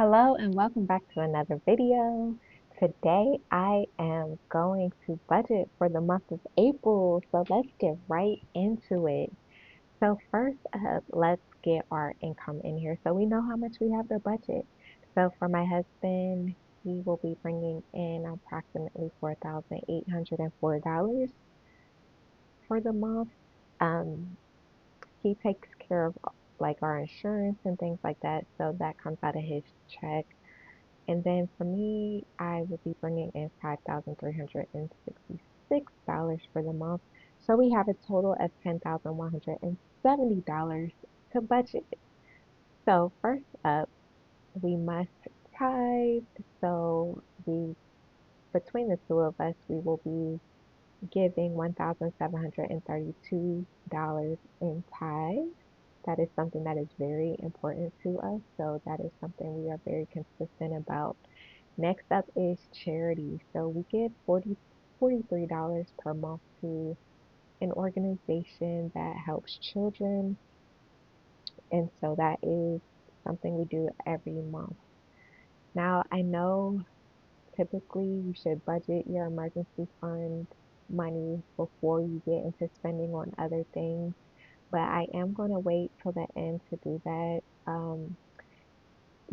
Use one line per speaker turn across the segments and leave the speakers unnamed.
Hello and welcome back to another video. Today I am going to budget for the month of April, so let's get right into it. So first up, let's get our income in here so we know how much we have to budget. So for my husband, he will be bringing in approximately $4,804 for the month. Um, he takes care of like our insurance and things like that, so that comes out of his check. And then for me, I will be bringing in $5,366 for the month. So we have a total of $10,170 to budget. So first up, we must tithe. So we, between the two of us, we will be giving $1,732 in tithe. That is something that is very important to us. So that is something we are very consistent about. Next up is charity. So we give $43 per month to an organization that helps children. And so that is something we do every month. Now, I know typically you should budget your emergency fund money before you get into spending on other things, but I am going to wait till the end to do that.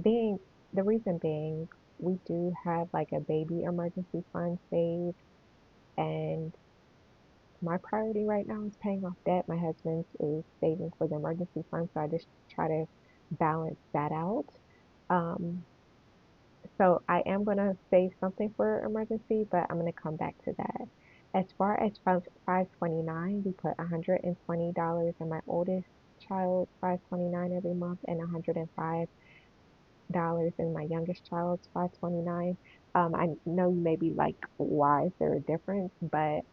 Being the reason being, we do have like a baby emergency fund saved, and my priority right now is paying off debt. My husband's is saving for the emergency fund, so I just try to balance that out. Um, so I am going to save something for emergency, but I'm going to come back to that. As far as 529, we put $120 in my oldest child, 529 every month, and $105 in my youngest child's 529. I know you may be like, why is there a difference? But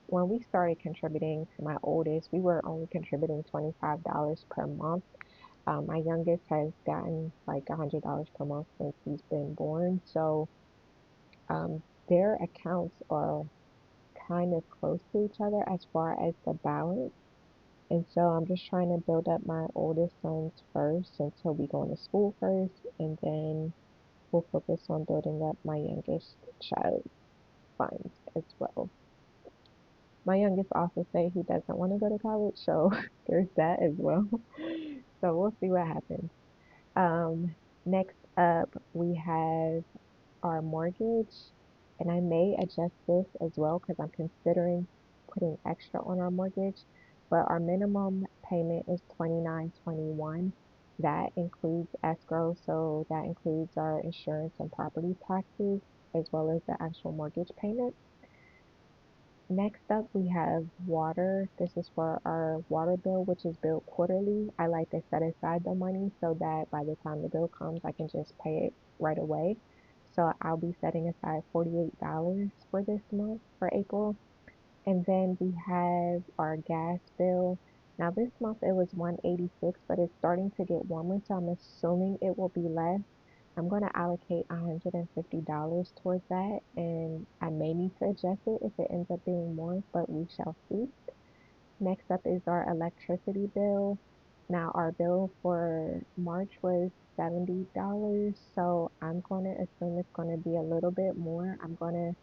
when we started contributing to my oldest, we were only contributing $25 per month. My youngest has gotten like $100 per month since he's been born. So their accounts are kind of close to each other as far as the balance. And so I'm just trying to build up my oldest sons first since he'll be going to school first, and then we'll focus on building up my youngest child's funds as well. My youngest also said he doesn't want to go to college, so there's that as well. So we'll see what happens. Next up, we have our mortgage, and I may adjust this as well because I'm considering putting extra on our mortgage. But our minimum payment is $29.21. That includes escrow, so that includes our insurance and property taxes as well as the actual mortgage payment. Next up, we have water. This is for our water bill, which is billed quarterly. I like to set aside the money so that by the time the bill comes, I can just pay it right away. So I'll be setting aside $48 for this month for April. And then we have our gas bill. Now this month it was 186, but it's starting to get warmer, so I'm assuming it will be less. I'm going to allocate $150 towards that, and I may need to adjust it if it ends up being more, but we shall see. Next up is our electricity bill. Now our bill for March was $70, so I'm going to assume it's going to be a little bit more. I'm going to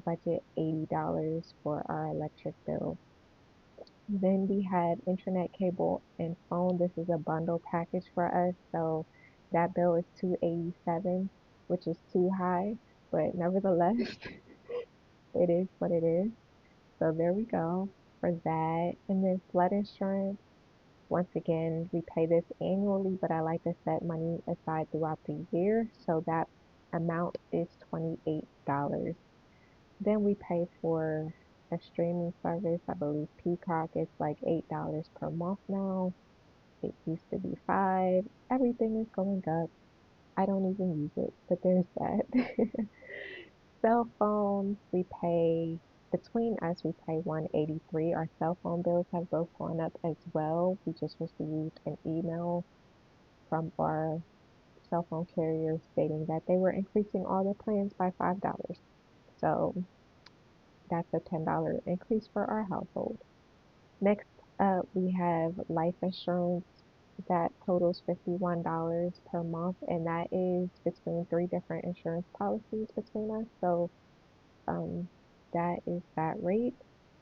budget $80 for our electric bill. Then we had internet cable and phone. This is a bundle package for us, so that bill is 287, which is too high, but nevertheless, it is what it is. So there we go for that. And then flood insurance. Once again, we pay this annually, but I like to set money aside throughout the year, so that amount is $28. Then we pay for a streaming service. I believe Peacock is like $8 per month now. It used to be 5. Everything is going up. I don't even use it, but there's that. Cell phones, we pay between us we pay 183. Our cell phone bills have both gone up as well. We just received an email from our cell phone carrier stating that they were increasing all the plans by $5. So that's a $10 increase for our household. Next up, we have life insurance. that totals $51 per month, and that is between three different insurance policies between us. So um, that is that rate.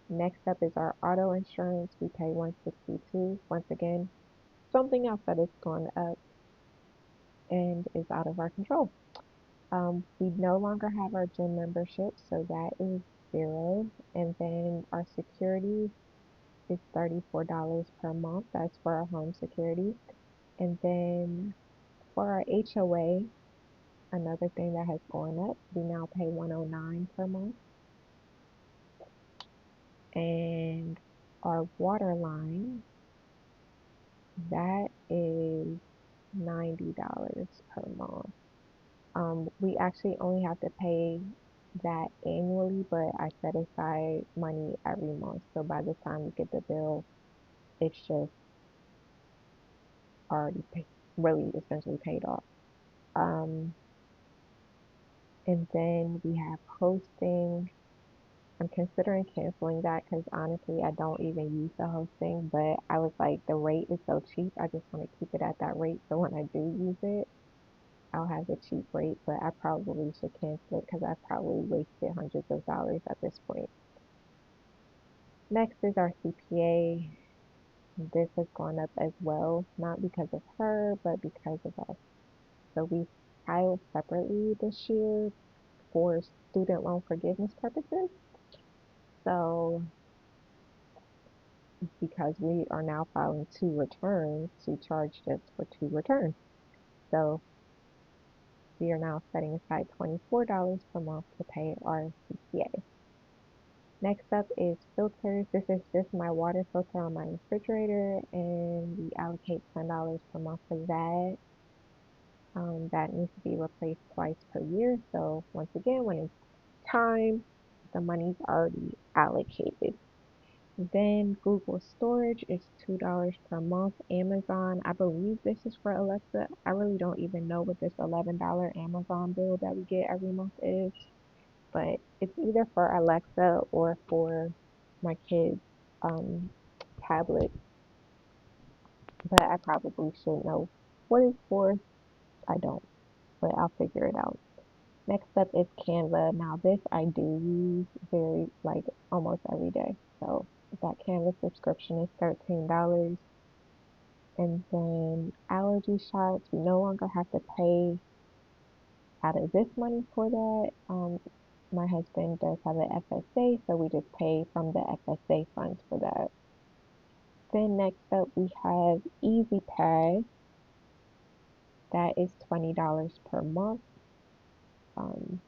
Next up is our auto insurance. We pay 162. Once again, something else that is going up and is out of our control. We no longer have our gym membership, so that is zero. And then our security is $34 per month. That's for our home security. And then for our HOA, another thing that has gone up, we now pay 109 per month. And our water line, that is $90 per month. We actually only have to pay that annually, but I set aside money every month. So by the time we get the bill, it's just already really essentially paid off. Um, and then we have hosting. I'm considering canceling that because honestly, I don't even use the hosting, but I was like, the rate is so cheap. I just want to keep it at that rate. So when I do use it, I'll have the cheap rate, but I probably should cancel it because I probably wasted hundreds of dollars at this point. Next is our CPA. This has gone up as well, not because of her, but because of us. So we filed separately this year for student loan forgiveness purposes. So because we are now filing two returns, she charged us for two returns. So we are now setting aside $24 per month to pay our CPA. Next up is filters. This is just my water filter on my refrigerator, and we allocate $10 per month for that. That needs to be replaced twice per year. So once again, when it's time, the money's already allocated. Then Google storage is $2 per month. Amazon, I believe this is for Alexa. I really don't even know what this $11 Amazon bill that we get every month is, but it's either for Alexa or for my kids' um, tablet. But I probably should know what it's for. I don't, but I'll figure it out. Next up is Canva. Now this I do use very like almost every day. So that Canva subscription is $13. And then allergy shots, we no longer have to pay out of this money for that. My husband does have an FSA, so we just pay from the FSA funds for that. Then next up we have Easy Pass. That is $20 per month. Um,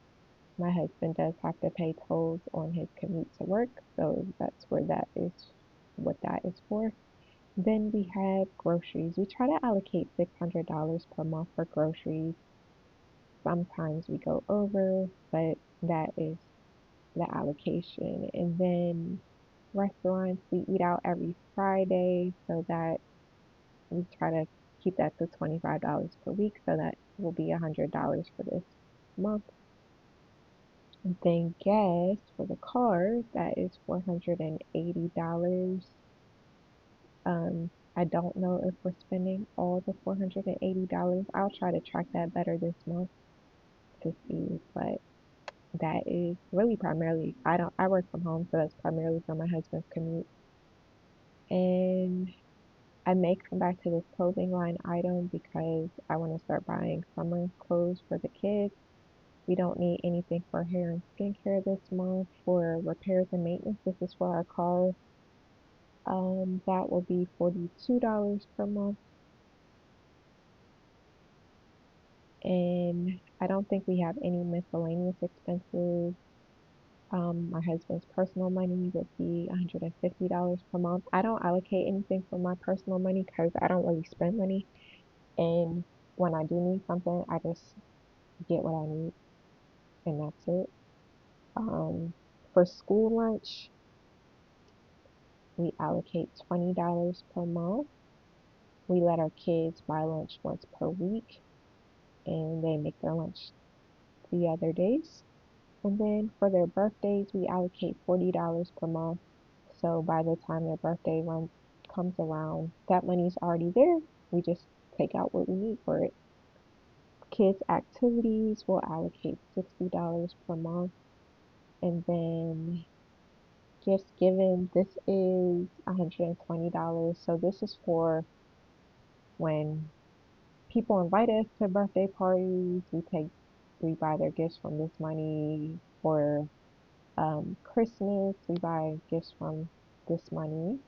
my husband does have to pay tolls on his commute to work, so that's where that is, what that is for. Then we have groceries. We try to allocate $600 per month for groceries. Sometimes we go over, but that is the allocation. And then restaurants, we eat out every Friday, so that we try to keep that to $25 per week, so that will be $100 for this month. And then gas for the car, that is $480. I don't know if we're spending all the $480. I'll try to track that better this month to see, but that is really primarily, I work from home, so that's primarily for my husband's commute. And I may come back to this clothing line item because I want to start buying summer clothes for the kids. We don't need anything for hair and skincare this month. For repairs and maintenance, this is for our car. That will be $42 per month. And I don't think we have any miscellaneous expenses. My husband's personal money would be $150 per month. I don't allocate anything for my personal money because I don't really spend money. And when I do need something, I just get what I need, and that's it. For school lunch, we allocate $20 per month. We let our kids buy lunch once per week, and they make their lunch the other days. And then for their birthdays, we allocate $40 per month. So by the time their birthday comes around, that money's already there. We just take out what we need for it. Kids' activities will allocate $60 per month. And then gifts given, this is $120. So this is for when people invite us to birthday parties. We buy their gifts from this money. For Christmas, we buy gifts from this money.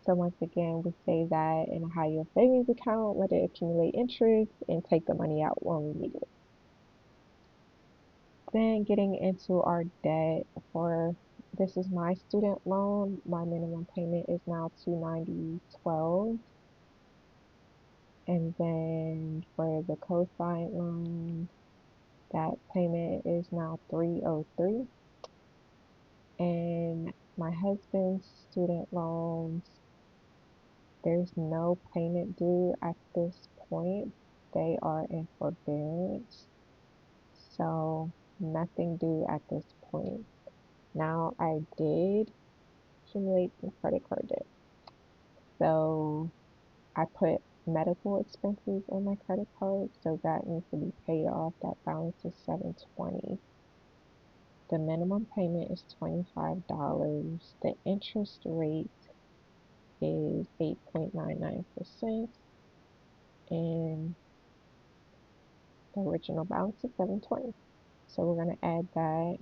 So once again, we save that in a high yield savings account, let it accumulate interest, and take the money out when we need it. Then getting into our debt for this is my student loan. My minimum payment is now 290.12. And then for the co-sign loan, that payment is now 303. And my husband's student loans, there's no payment due at this point. They are in forbearance. So nothing due at this point. Now I did accumulate some credit card debt. So I put medical expenses on my credit card, so that needs to be paid off. That balance is 720. The minimum payment is $25. The interest rate is 8.99%, and the original balance is 720. So we're going to add that.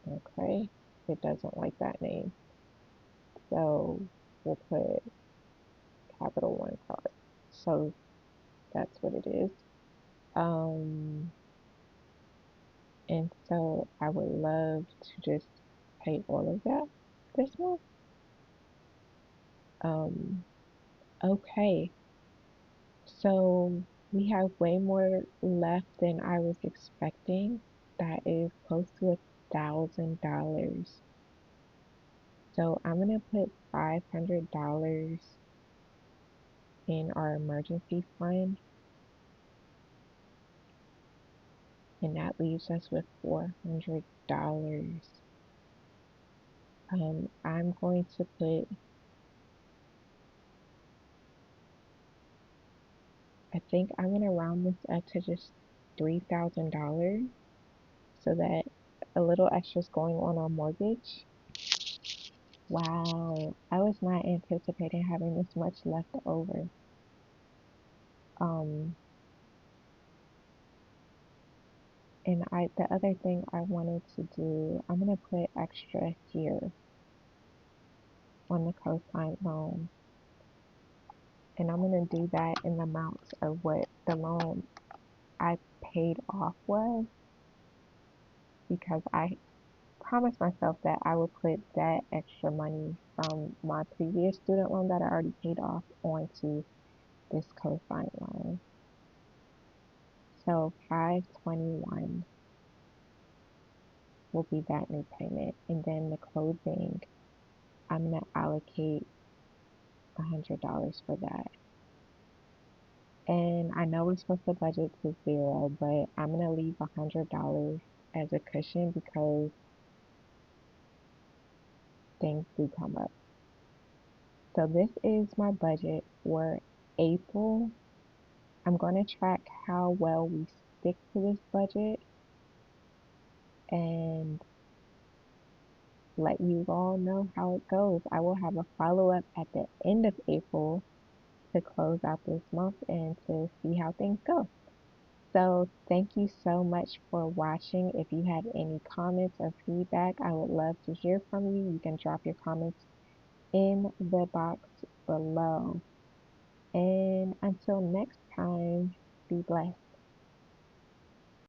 Okay, it doesn't like that name. So we'll put Capital One card. So that's what it is. And so I would love to just pay all of that this month. Okay, so we have way more left than I was expecting. That is close to $1,000. So I'm gonna put $500 in our emergency fund, and that leaves us with $400. I'm going to put, I think I'm gonna round this up to just $3,000 so that a little extra is going on our mortgage. Wow, I was not anticipating having this much left over. Um, and the other thing I wanted to do, I'm gonna put extra here on the cosign loan, and I'm gonna do that in the amounts of what the loan I paid off was, because I promised myself that I would put that extra money from my previous student loan that I already paid off onto this cosign loan. So 521 will be that new payment. And then the closing, I'm going to allocate $100 for that. And I know we're supposed to budget to zero, but I'm going to leave $100 as a cushion because things do come up. So this is my budget for April. I'm going to track how well we stick to this budget and let you all know how it goes. I will have a follow-up at the end of April to close out this month and to see how things go. So thank you so much for watching. If you have any comments or feedback, I would love to hear from you. You can drop your comments in the box below. And until next time, be blessed.